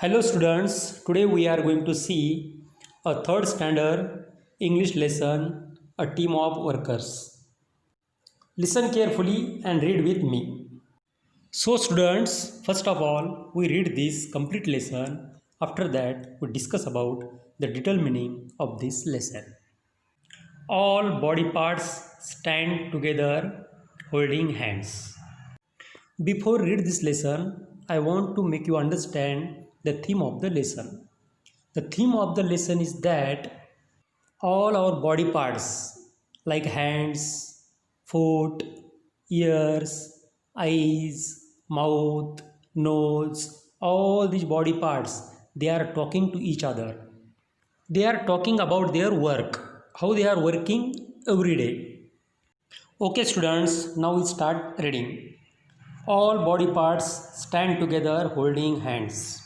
Hello students, today we are going to see a third standard English lesson, a team of workers. Listen carefully and read with me. So students, first of all, we read this complete lesson. After that, we discuss about the detailed meaning of this lesson. All body parts stand together holding hands. Before read this lesson, I want to make you understand the theme of the lesson. The theme of the lesson is that all our body parts like hands, foot, ears, eyes, mouth, nose, all these body parts, they are talking to each other. They are talking about their work, how they are working every day. Okay students, now we start reading. All body parts stand together holding hands.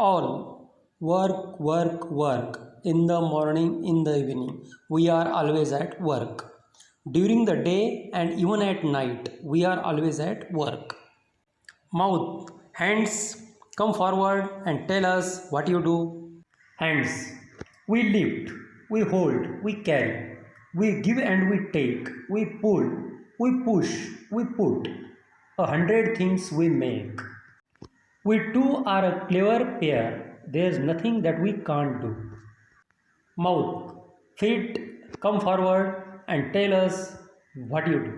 All work, work, work. In the morning, in the evening, we are always at work. During the day and even at night, we are always at work. Mouth, hands, come forward and tell us what you do. Hands, we lift, we hold, we carry, we give and we take, we pull, we push, we put. 100 things we make. We two are a clever pair. There is nothing that we can't do. Mouth, feet, come forward and tell us what you do.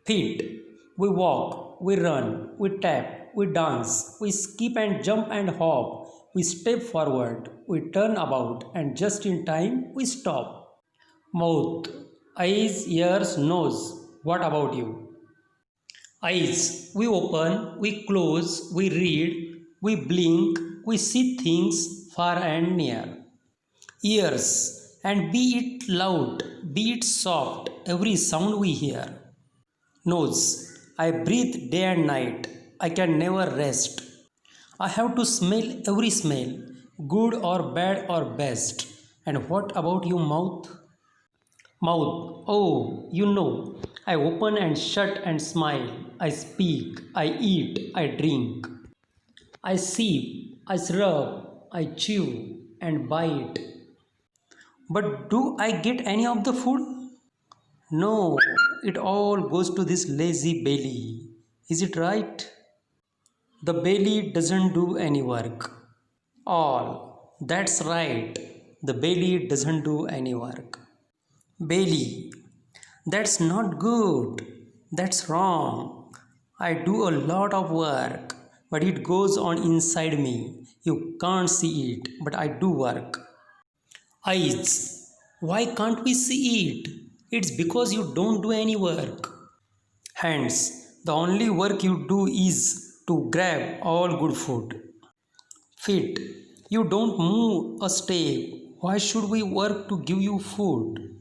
Feet, we walk, we run, we tap, we dance, we skip and jump and hop, we step forward, we turn about, and just in time we stop. Mouth, eyes, ears, nose. What about you? Eyes, we open, we close, we read, we blink, we see things far and near. Ears, and be it loud, be it soft, every sound we hear. Nose, I breathe day and night, I can never rest. I have to smell every smell, good or bad or best. And what about you, mouth? Mouth, oh, you know, I open and shut and smile. I speak, I eat, I drink. I sip, I rub, I chew and bite. But do I get any of the food? No, it all goes to this lazy belly. Is it right? The belly doesn't do any work. All, that's right. The belly doesn't do any work. Belly, that's not good. That's wrong. I do a lot of work, but it goes on inside me. You can't see it, but I do work. Eyes, why can't we see it? It's because you don't do any work. Hands, the only work you do is to grab all good food. Feet, you don't move a step. Why should we work to give you food?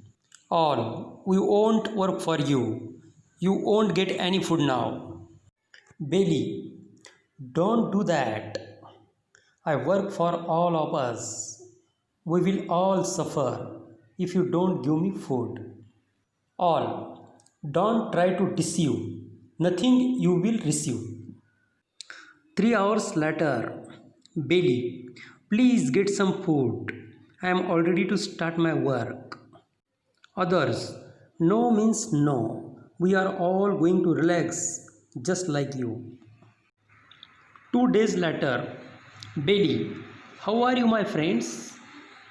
All, we won't work for you. You won't get any food now. Belly, don't do that. I work for all of us. We will all suffer if you don't give me food. All, don't try to deceive. Nothing you will receive. 3 hours later, Belly, please get some food. I am all ready to start my work. Others, no means no. We are all going to relax just like you. 2 days later, Belly, how are you, my friends?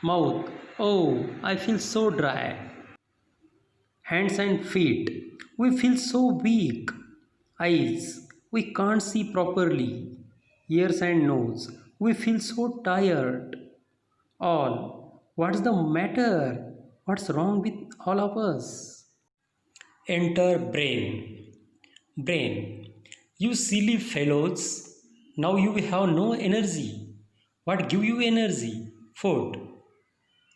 Mouth, oh, I feel so dry. Hands and feet, we feel so weak. Eyes, we can't see properly. Ears and nose, we feel so tired. All, what's the matter? What's wrong with all of us? Enter brain. Brain, you silly fellows, now you have no energy. What give you energy? Food.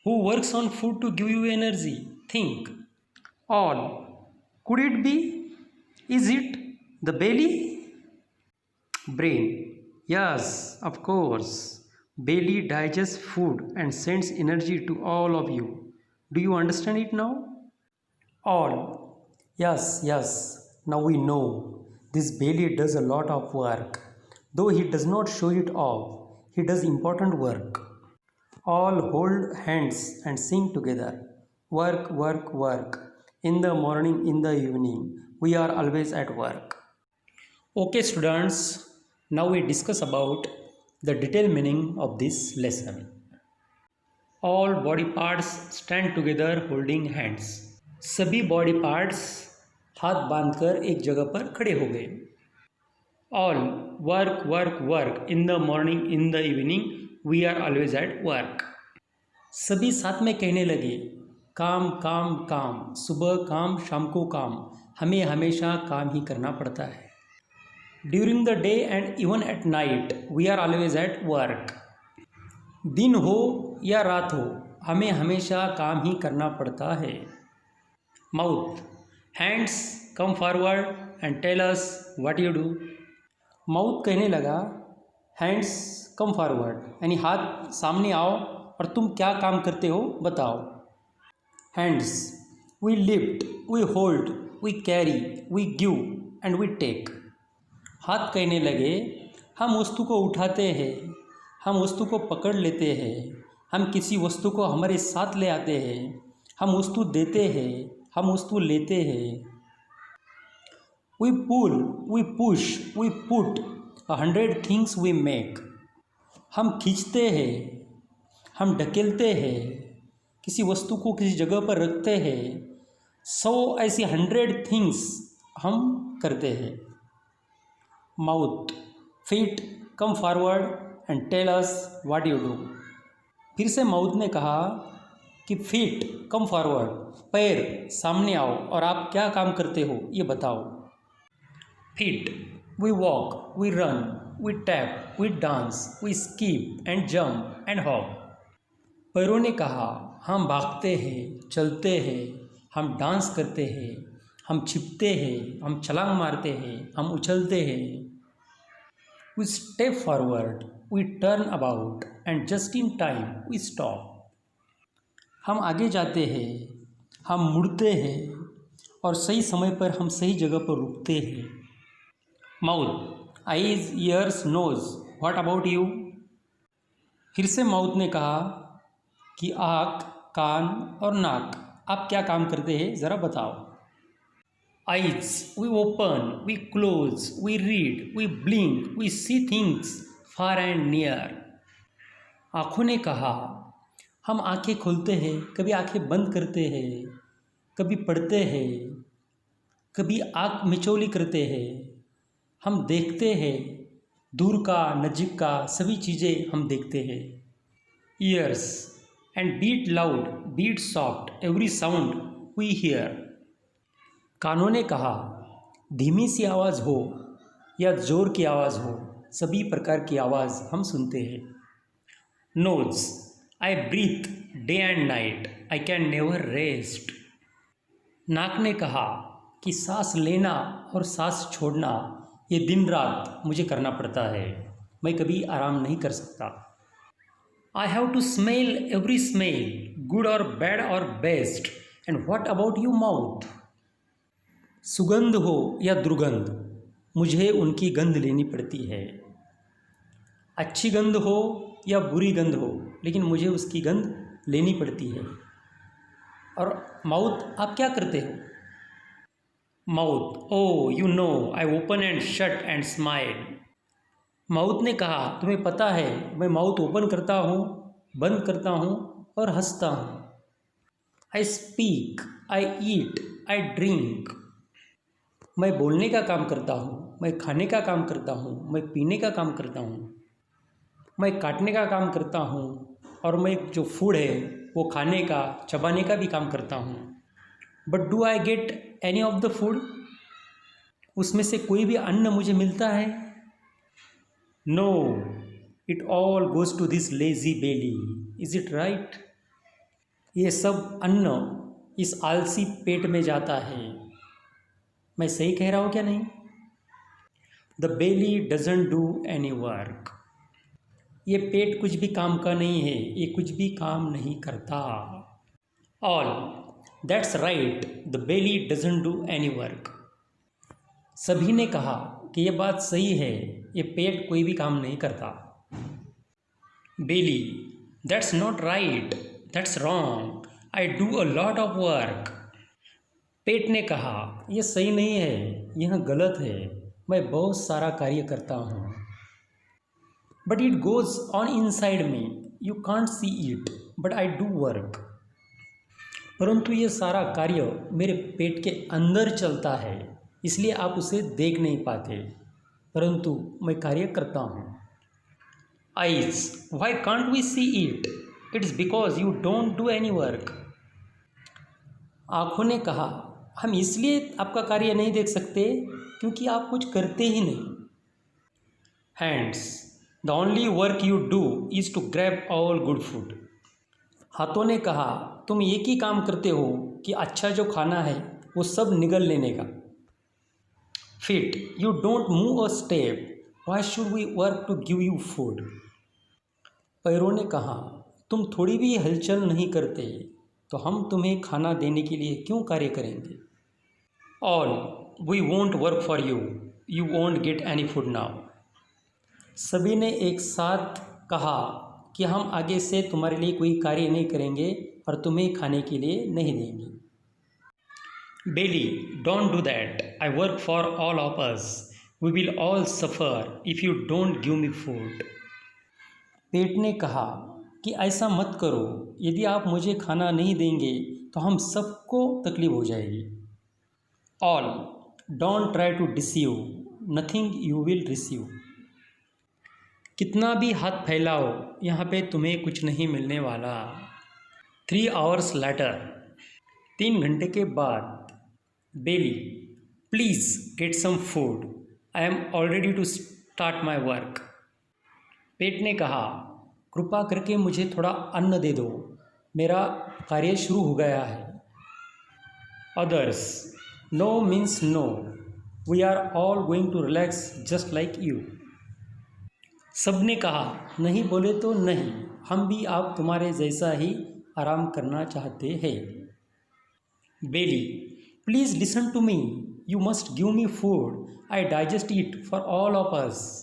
Who works on food to give you energy? Think. All. Could it be? Is it the belly? Brain. Yes, of course. Belly digests food and sends energy to all of you. Do you understand it now? All. Yes, yes. Now we know. This belly does a lot of work. though he does not show it off, he does important work. All hold hands and sing together. Work, work, work. In the morning, in the evening, we are always at work. Okay, students, now we discuss about the detailed meaning of this lesson. All body parts stand together holding hands. सभी body parts हाथ बांधकर एक जगह पर खड़े हो गए. All work, work, work. In the morning, in the evening, we are always at work. सभी साथ में कहने लगे, काम काम काम, सुबह काम शाम को काम, हमें हमेशा काम ही करना पड़ता है. During the day and even at night, we are always at work. दिन हो या रात हो, हमें हमेशा काम ही करना पड़ता है. Mouth. Hands come forward and tell us what you do. Mouth कहने लगा, हैंड्स कम फॉरवर्ड, यानी हाथ सामने आओ और तुम क्या काम करते हो बताओ. Hands. We lift, we hold, we carry, we give and we take. हाथ कहने लगे, हम वस्तु को उठाते हैं, हम वस्तु को पकड़ लेते हैं, हम किसी वस्तु को हमारे साथ ले आते हैं, हम वस्तु देते हैं, हम वस्तु लेते हैं. We pull, we push, we put 100 things we make. हम खींचते हैं, हम ढकेलते हैं, किसी वस्तु को किसी जगह पर रखते हैं, 100 ऐसी 100 थिंग्स हम करते हैं. Mouth. Feet come forward and tell us what you do. फिर से माउथ ने कहा कि फीट कम फॉरवर्ड, पैर सामने आओ और आप क्या काम करते हो ये बताओ. Feet. We walk, we run, we tap, we dance, we skip and jump and hop. पैरों ने कहा, हम भागते हैं, चलते हैं, हम डांस करते हैं, हम छिपते हैं, हम छलांग मारते हैं, हम उछलते हैं. We step forward, we turn about and just in time we stop. हम आगे जाते हैं, हम मुड़ते हैं और सही समय पर हम सही जगह पर रुकते हैं. Mouth. Eyes, ears, nose, what about you. फिर से माउथ ने कहा कि आँख, कान और नाक, आप क्या काम करते हैं ज़रा बताओ. Eyes. We open, we close, we read, we blink, we see things far and near. आँखों ने कहा, हम आँखें खोलते हैं, कभी आँखें बंद करते हैं, कभी पढ़ते हैं, कभी आँख मिचौली करते हैं, हम देखते हैं, दूर का नज़दीक का सभी चीज़ें हम देखते हैं. Ears. And beat loud, beat soft, every sound we hear. कानों ने कहा, धीमी सी आवाज़ हो या ज़ोर की आवाज़ हो, सभी प्रकार की आवाज़ हम सुनते हैं. Nose. I breathe day and night, I can never rest. नाक ने कहा कि सांस लेना और सांस छोड़ना ये दिन रात मुझे करना पड़ता है, मैं कभी आराम नहीं कर सकता. I have to smell every smell, good और बैड और best. And what about you mouth. सुगंध हो या दुर्गंध, मुझे उनकी गंध लेनी पड़ती है. अच्छी गंध हो या बुरी गंध हो, लेकिन मुझे उसकी गंध लेनी पड़ती है. और माउथ, आप क्या करते हो. Mouth. Oh you know, I open and shut and smile. Mouth ने कहा, तुम्हें पता है मैं माउथ ओपन करता हूँ, बंद करता हूँ और हंसता हूँ. I speak, I eat, I drink. मैं बोलने का काम करता हूँ, मैं खाने का काम करता हूँ, मैं पीने का काम करता हूँ, मैं काटने का काम करता हूँ और मैं जो फूड है वो खाने का, चबाने का भी काम करता हूँ. But do I get any of the food. उसमें से कोई भी अन्न मुझे मिलता है. No, it all goes to this lazy belly. Is it right. ये सब अन्न इस आलसी पेट में जाता है. मैं सही कह रहा हूँ क्या नहीं. The belly doesn't do any work. ये पेट कुछ भी काम का नहीं है, ये कुछ भी काम नहीं करता. All. That's right, the belly doesn't do any work. सभी ने कहा कि यह बात सही है, ये पेट कोई भी काम नहीं करता। Belly, that's not right, that's wrong, I do a lot of work. पेट ने कहा, यह सही नहीं है, यह गलत है, मैं बहुत सारा कार्य करता हूँ। But it goes on inside me, you can't see it, but I do work. परंतु ये सारा कार्य मेरे पेट के अंदर चलता है, इसलिए आप उसे देख नहीं पाते, परंतु मैं कार्य करता हूँ। Eyes, why can't we see it? It's because you don't do any work. आँखों ने कहा, हम इसलिए आपका कार्य नहीं देख सकते क्योंकि आप कुछ करते ही नहीं। Hands, the only work you do is to grab all good food. हाथों ने कहा, तुम एक ही काम करते हो कि अच्छा जो खाना है वो सब निगल लेने का। Feet, you don't move a step, why should we work to give you food. पैरों ने कहा, तुम थोड़ी भी हलचल नहीं करते तो हम तुम्हें खाना देने के लिए क्यों कार्य करेंगे। All, we won't work for you, you won't get any food now. सभी ने एक साथ कहा कि हम आगे से तुम्हारे लिए कोई कार्य नहीं करेंगे और तुम्हें खाने के लिए नहीं देंगे। Belly, don't do that, I work for all of us, we will all suffer if you don't give me food. पेट ने कहा कि ऐसा मत करो, यदि आप मुझे खाना नहीं देंगे तो हम सबको तकलीफ हो जाएगी। All, don't try to deceive, nothing you will receive. कितना भी हाथ फैलाओ, यहाँ पे तुम्हें कुछ नहीं मिलने वाला। 3 hours later, 3 घंटे के बाद। Belly, please get some food, I am all ready to start my work. पेट ने कहा, कृपा करके मुझे थोड़ा अन्न दे दो, मेरा कार्य शुरू हो गया है। Others, no means no, we are all going to relax just like you. सब ने कहा, नहीं बोले तो नहीं, हम भी आप तुम्हारे जैसा ही आराम करना चाहते हैं। Belly, please listen to me, you must give me food, I digest it for all of us.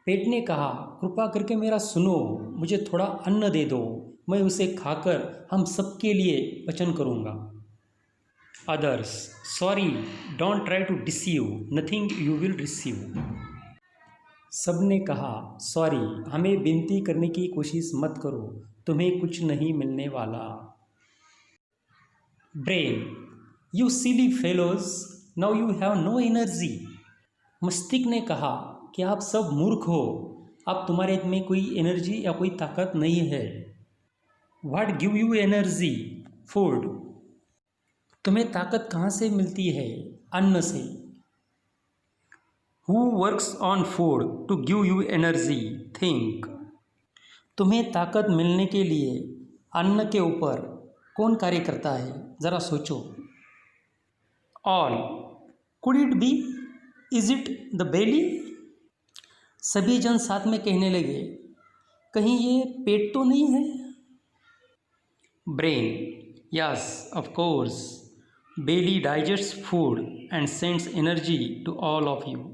पेट ने कहा, कृपा करके मेरा सुनो, मुझे थोड़ा अन्न दे दो, मैं उसे खाकर हम सबके लिए पचन करूँगा। Others, sorry, don't try to deceive, nothing you will receive. सब ने कहा, सॉरी, हमें विनती करने की कोशिश मत करो, तुम्हें कुछ नहीं मिलने वाला। Brain, you silly fellows, now you have no energy. मस्तिष्क ने कहा कि आप सब मूर्ख हो, अब तुम्हारे में कोई एनर्जी या कोई ताकत नहीं है। What give you energy? Food. तुम्हें ताकत कहाँ से मिलती है? अन्न से। Who works on food to give you energy? Think. तुम्हें ताकत मिलने के लिए अन्न के ऊपर कौन कार्य करता है? ज़रा सोचो। All. Could it be? Is it the belly? सभी जन साथ में कहने लगे, कहीं ये पेट तो नहीं है? Brain. Yes, of course. Belly digests food and sends energy to all of you.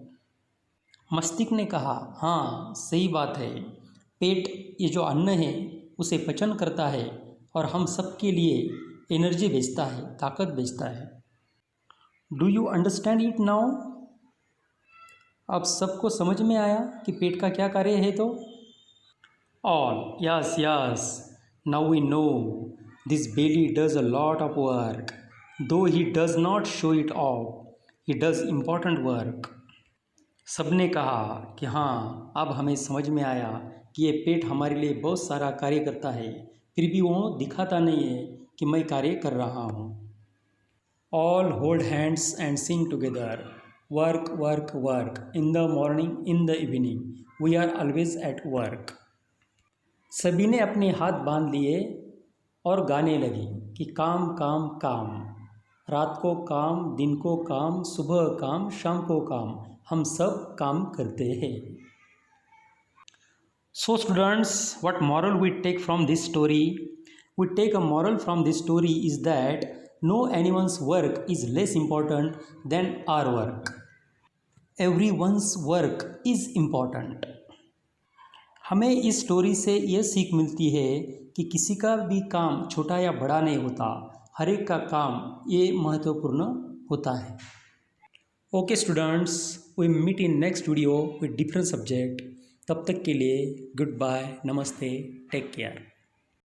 मस्तिष्क ने कहा, हाँ सही बात है, पेट ये जो अन्न है उसे पचन करता है और हम सब के लिए एनर्जी भेजता है, ताकत भेजता है। Do you understand it now? अब सबको समझ में आया कि पेट का क्या कार्य है तो? All, yes yes, now we know, this belly does a lot of work, though he does not show it off, he does important work. सब ने कहा कि हाँ, अब हमें समझ में आया कि ये पेट हमारे लिए बहुत सारा कार्य करता है, फिर भी वो दिखाता नहीं है कि मैं कार्य कर रहा हूँ। All hold hands and sing together, work work work, in the morning in the evening, we are always at work. सभी ने अपने हाथ बांध लिए और गाने लगे कि काम काम काम, रात को काम, दिन को काम, सुबह काम, शाम को काम, हम सब काम करते हैं। So students, what moral we take from this story? We take a moral from this story is that no anyone's work is less important than our work. Everyone's work is important. हमें इस story से यह सीख मिलती है कि किसी का भी काम छोटा या बड़ा नहीं होता, हर एक का काम ये महत्वपूर्ण होता है। Okay students, we meet in next video with different subject. तब तक के लिए गुड बाय, नमस्ते, टेक केयर।